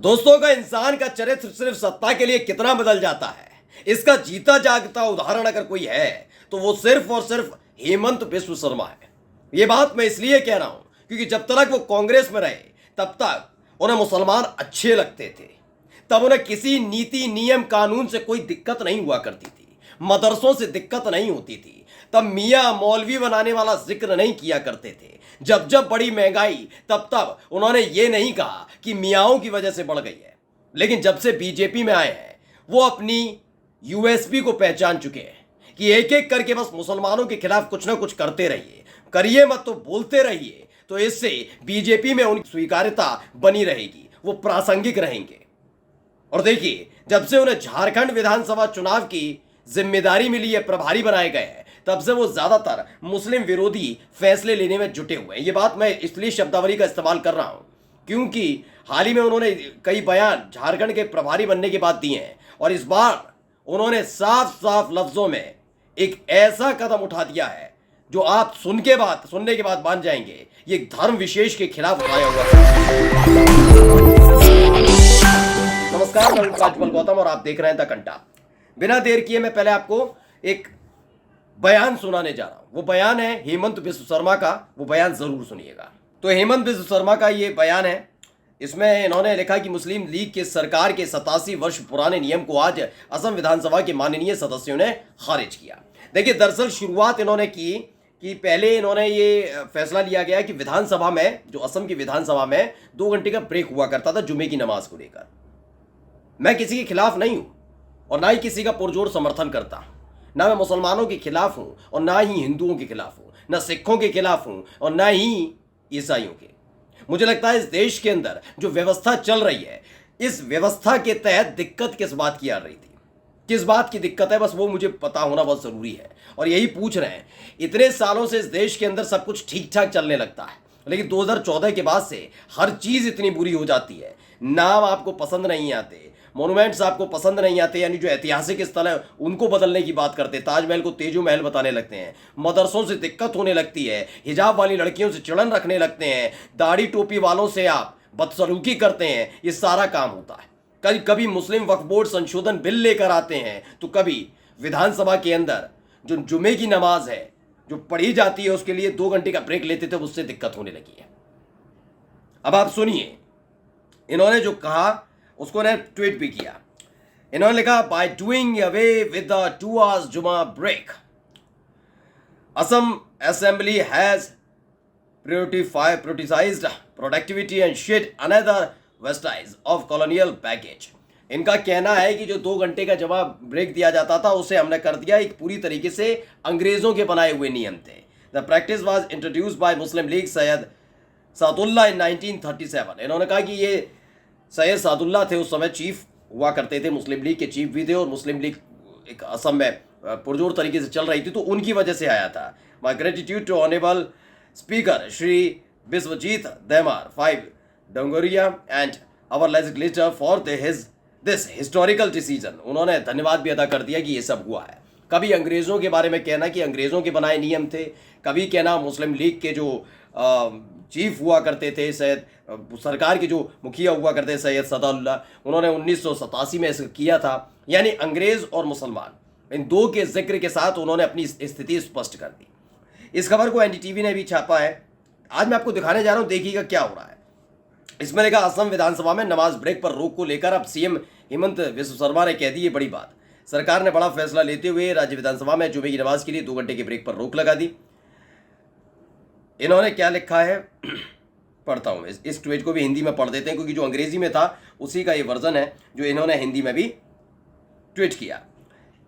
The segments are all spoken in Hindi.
दोस्तों का इंसान का चरित्र सिर्फ सत्ता के लिए कितना बदल जाता है, इसका जीता जागता उदाहरण अगर कोई है तो वो सिर्फ और सिर्फ हेमंत बिस्व शर्मा है। ये बात मैं इसलिए कह रहा हूं क्योंकि जब तक वो कांग्रेस में रहे तब तक उन्हें मुसलमान अच्छे लगते थे। तब उन्हें किसी नीति नियम कानून से कोई दिक्कत नहीं हुआ करती थी, मदरसों से दिक्कत नहीं होती थी। तब मियाँ मौलवी बनाने वाला जिक्र नहीं किया करते थे। जब जब बड़ी महंगाई तब तब उन्होंने ये नहीं कहा कि मियाओं की वजह से बढ़ गई है। लेकिन जब से बीजेपी में आए हैं वो अपनी यूएसपी को पहचान चुके हैं कि एक एक करके बस मुसलमानों के खिलाफ कुछ ना कुछ करते रहिए, करिए मत तो बोलते रहिए, तो इससे बीजेपी में उनकी स्वीकार्यता बनी रहेगी, वो प्रासंगिक रहेंगे। और देखिए, जब से उन्हें झारखंड विधानसभा चुनाव की जिम्मेदारी मिली है, प्रभारी बनाए गए हैं, तब से वो ज्यादातर मुस्लिम विरोधी फैसले लेने में जुटे हुए हैं। ये बात मैं इसलिए शब्दावली का इस्तेमाल कर रहा हूं क्योंकि हाल ही में उन्होंने कई बयान झारखंड के प्रभारी बनने के बाद दिए हैं और इस बार उन्होंने साफ साफ लफ्जों में एक ऐसा कदम उठा दिया है जो आप सुनने के बाद मान जाएंगे ये धर्म विशेष के खिलाफ उठाया हुआ है। नमस्कार, मैं राजपाल गौतम और आप देख रहे हैं द कंटा। बिना देर किए मैं पहले आपको एक बयान सुनाने जा रहा हूं। वो बयान है हेमंत बिस्व शर्मा का, वो बयान जरूर सुनिएगा। तो हेमंत बिस्व शर्मा का ये बयान है, इसमें इन्होंने लिखा कि मुस्लिम लीग के सरकार के 87 वर्ष पुराने नियम को आज असम विधानसभा के माननीय सदस्यों ने खारिज किया। देखिए, दरअसल शुरुआत इन्होंने की कि पहले इन्होंने ये फैसला लिया गया कि विधानसभा में, जो असम की विधानसभा में 2 घंटे का ब्रेक हुआ करता था जुमे की नमाज को लेकर। मैं किसी के खिलाफ नहीं हूं और ना ही किसी का पुरजोर समर्थन करता हूं। ना मैं मुसलमानों के खिलाफ हूं और ना ही हिंदुओं के खिलाफ हूं, ना सिखों के खिलाफ हूं और ना ही ईसाइयों के। मुझे लगता है इस देश के अंदर जो व्यवस्था चल रही है, इस व्यवस्था के तहत दिक्कत किस बात की आ रही थी, किस बात की दिक्कत है, बस वो मुझे पता होना बहुत जरूरी है। और यही पूछ रहे हैं। इतने सालों से इस देश के अंदर सब कुछ ठीक ठाक चलने लगता है, लेकिन 2014 के बाद से हर चीज इतनी बुरी हो जाती है। नाम आपको पसंद नहीं आते, मोन्यूमेंट्स आपको पसंद नहीं आते, यानी जो ऐतिहासिक स्थल है उनको बदलने की बात करते हैं, ताजमहल को तेजो महल बताने लगते हैं, मदरसों से दिक्कत होने लगती है, हिजाब वाली लड़कियों से चिड़न रखने लगते हैं, दाढ़ी टोपी वालों से आप बदसलूकी करते हैं। ये सारा काम होता है। कभी कभी मुस्लिम वक्फ बोर्ड संशोधन बिल लेकर आते हैं, तो कभी विधानसभा के अंदर जो जुमे की नमाज है जो पढ़ी जाती है उसके लिए 2 घंटे का ब्रेक लेते थे, उससे दिक्कत होने लगी है। अब आप सुनिए, इन्होंने जो कहा उसको ने ट्वीट भी किया। इन्होंने लिखा, by doing away with the 2 hours Juma break, Assam assembly has prioritized productivity and shed another vestige of colonial baggage। इनका कहना है कि जो 2 घंटे का जवाब ब्रेक दिया जाता था उसे हमने कर दिया एक पूरी तरीके से अंग्रेजों के बनाए हुए नियम थे। The practice was introduced by Muslim League Saiyid Saadulla in 1937। इन्होंने कहा कि ये सैयद सादुल्ला थे, उस समय चीफ हुआ करते थे, मुस्लिम लीग के चीफ भी थे और मुस्लिम लीग एक असम में पुरजोर तरीके से चल रही थी, तो उनकी वजह से आया था। My gratitude to honourable speaker Shri Biswajit Daimary 5 Dongoria and our legislature for this historical decision. उन्होंने धन्यवाद भी अदा कर दिया कि ये सब हुआ है। कभी अंग्रेज़ों के बारे में कहना कि अंग्रेज़ों के बनाए नियम थे, कभी कहना मुस्लिम लीग के जो चीफ हुआ करते थे, सैयद सरकार के जो मुखिया हुआ करते थे सैयद सदाउल्ला, उन्होंने 1987 में ऐसा किया था। यानी अंग्रेज़ और मुसलमान, इन दो के जिक्र के साथ उन्होंने अपनी स्थिति स्पष्ट कर दी। इस खबर को एनडीटीवी ने भी छापा है। आज मैं आपको दिखाने जा रहा हूं, देखिएगा क्या हो रहा है। इसमें लिखा, असम विधानसभा में नमाज ब्रेक पर रोक को लेकर अब सीएम हेमंत बिस्व शर्मा ने कह दी ये बड़ी बात। सरकार ने बड़ा फैसला लेते हुए राज्य विधानसभा में जुमे की नमाज के लिए 2 घंटे के ब्रेक पर रोक लगा दी। इन्होंने क्या लिखा है पढ़ता हूं, इस ट्वीट को भी हिंदी में पढ़ देते हैं क्योंकि जो अंग्रेजी में था उसी का ये वर्जन है जो इन्होंने हिंदी में भी ट्वीट किया।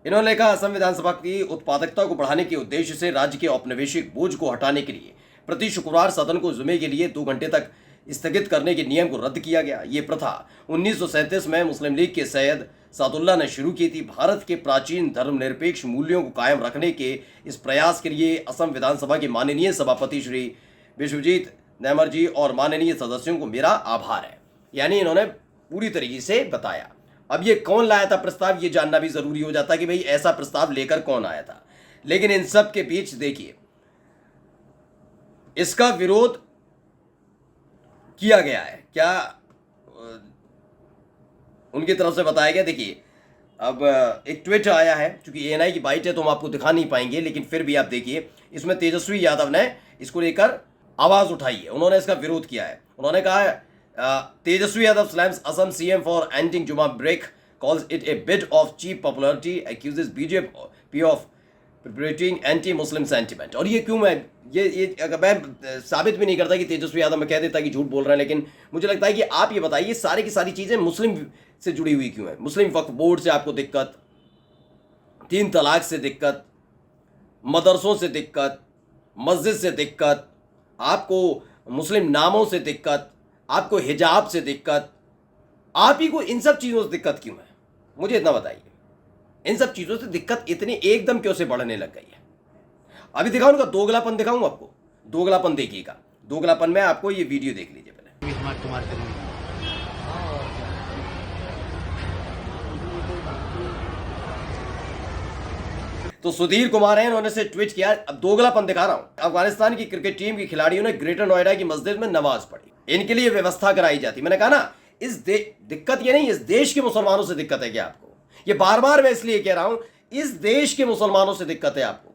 इन्होंने लिखा, असम विधानसभा की उत्पादकता को बढ़ाने के उद्देश्य से राज्य के औपनिवेशिक बोझ को हटाने के लिए प्रति शुक्रवार सदन को जुमे के लिए 2 घंटे तक स्थगित करने के नियम को रद्द किया गया। ये प्रथा 1937 में मुस्लिम लीग के सैयद सादुल्ला ने शुरू की थी। भारत के प्राचीन धर्मनिरपेक्ष मूल्यों को कायम रखने के इस प्रयास के लिए असम विधानसभा के माननीय सभापति श्री विश्वजीत देमर जी और माननीय सदस्यों को मेरा आभार है। यानी इन्होंने पूरी तरीके से बताया। अब ये कौन लाया था प्रस्ताव, ये जानना भी जरूरी हो जाता कि भाई ऐसा प्रस्ताव लेकर कौन आया था। लेकिन इन सब के बीच देखिए, इसका विरोध किया गया है। क्या उनकी तरफ से बताया गया। देखिए अब एक ट्वीट आया है, क्योंकि एएनआई की बाइट है तो हम आपको दिखा नहीं पाएंगे, लेकिन फिर भी आप देखिए इसमें तेजस्वी यादव ने इसको लेकर आवाज उठाई है, उन्होंने इसका विरोध किया है। उन्होंने कहा है Tejashwi Yadav slams Assam CM for ending Juma break, calls it a bid of cheap popularity, accuses BJP of perpetuating anti-Muslim sentiment। और ये क्यों मैं ये अगर मैं साबित भी नहीं करता कि तेजस्वी यादव मैं कह देता कि झूठ बोल रहे हैं, लेकिन मुझे लगता है कि आप ये बताइए सारी की सारी चीज़ें मुस्लिम से जुड़ी हुई क्यों है। मुस्लिम वक्फ बोर्ड से आपको दिक्कत, 3 तलाक से दिक्कत, मदरसों से दिक्कत, मस्जिद से दिक्कत, आपको मुस्लिम नामों से दिक्कत, आपको हिजाब से दिक्कत, आप ही को इन सब चीज़ों से दिक्कत क्यों है? मुझे इतना बताइए, इन सब चीज़ों से दिक्कत इतनी एकदम क्यों से बढ़ने लग गई है? अभी दिखाऊं उनका दोगलापन, दिखाऊं आपको दोगलापन, देखिएगा दोगलापन में। आपको ये वीडियो देख लीजिए पहले। तो सुधीर कुमार है, इन्होंने से ट्वीट किया। अब दोगलापन दिखा रहा हूं। अफगानिस्तान की क्रिकेट टीम के खिलाड़ियों ने ग्रेटर नोएडा की मस्जिद में नमाज पढ़ी, इनके लिए व्यवस्था कराई जाती। मैंने कहा ना, इस दिक्कत ये नहीं, इस देश के मुसलमानों से दिक्कत है क्या आपको? ये बार बार मैं इसलिए कह रहा हूं, इस देश के मुसलमानों से दिक्कत है आपको,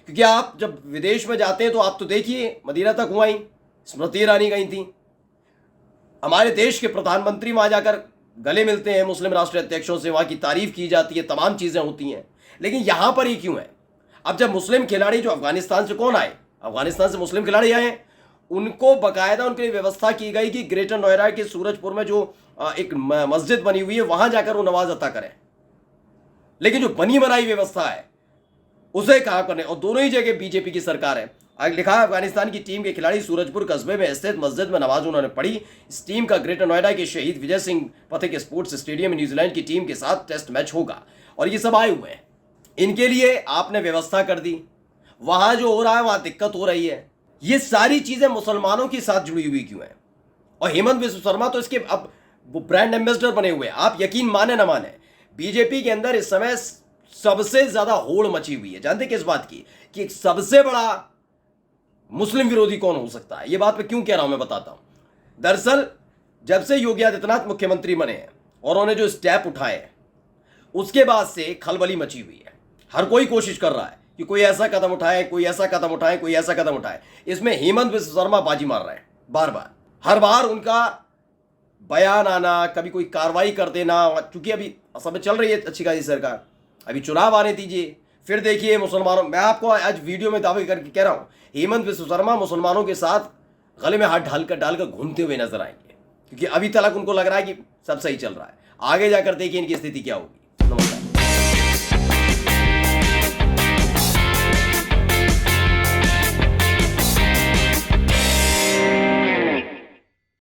क्योंकि आप जब विदेश में जाते हैं तो आप तो देखिए, मदीना तक हुआ ही, स्मृति ईरानी गई थी, हमारे देश के प्रधानमंत्री वहां जाकर गले मिलते हैं मुस्लिम राष्ट्रीय अध्यक्षों से, वहां की तारीफ की जाती है, तमाम चीजें होती हैं। लेकिन यहां पर ही क्यों है? अब जब मुस्लिम खिलाड़ी जो अफगानिस्तान से कौन आए, अफगानिस्तान से मुस्लिम खिलाड़ी आए हैं, उनको बकायदा उनके लिए व्यवस्था की गई कि ग्रेटर नोएडा के सूरजपुर में जो एक मस्जिद बनी हुई है वहां जाकर वो नमाज अता करें। लेकिन जो बनी बनाई व्यवस्था है उसे कहा करने, और दोनों ही जगह बीजेपी की सरकार है। आगे लिखा है, अफगानिस्तान की टीम के खिलाड़ी सूरजपुर कस्बे में स्थित मस्जिद में नमाज उन्होंने पढ़ी। इस टीम का ग्रेटर नोएडा के शहीद विजय सिंह पथिक स्पोर्ट्स स्टेडियम में न्यूजीलैंड की टीम के साथ टेस्ट मैच होगा, और ये सब आए हुए हैं। इनके लिए आपने व्यवस्था कर दी, वहां जो हो रहा है वहां दिक्कत हो रही है। ये सारी चीजें मुसलमानों के साथ जुड़ी हुई क्यों है? और हेमंत बिस्व शर्मा तो इसके अब वो ब्रांड एम्बेसडर बने हुए हैं। आप यकीन माने ना माने, बीजेपी के अंदर इस समय सबसे ज्यादा होड़ मची हुई है। जानते किस बात की? कि सबसे बड़ा मुस्लिम विरोधी कौन हो सकता है? ये बात मैं क्यों कह रहा हूं, मैं बताता हूं। दरअसल जब से योगी आदित्यनाथ मुख्यमंत्री बने हैं और उन्होंने जो स्टेप उठाए हैं, उसके बाद से खलबली मची हुई है। हर कोई कोशिश कर रहा है कि कोई ऐसा कदम उठाए, कोई ऐसा कदम उठाए, कोई ऐसा कदम उठाए। इसमें हेमंत बिस्व शर्मा बाजी मार रहे हैं बार बार, हर बार उनका बयान आना, कभी कोई कार्रवाई कर देना। क्योंकि अभी असम में चल रही है अच्छी खासी सरकार, अभी चुनाव आने दीजिए, फिर देखिए मुसलमानों, मैं आपको आज वीडियो में दावे करके कह रहा हूं, हेमंत बिस्व शर्मा मुसलमानों के साथ गले में हाथ डालकर घूमते हुए नजर आएंगे, क्योंकि अभी तक उनको लग रहा है कि सब सही चल रहा है। आगे जाकर देखिए इनकी स्थिति क्या होगी। नमस्कार।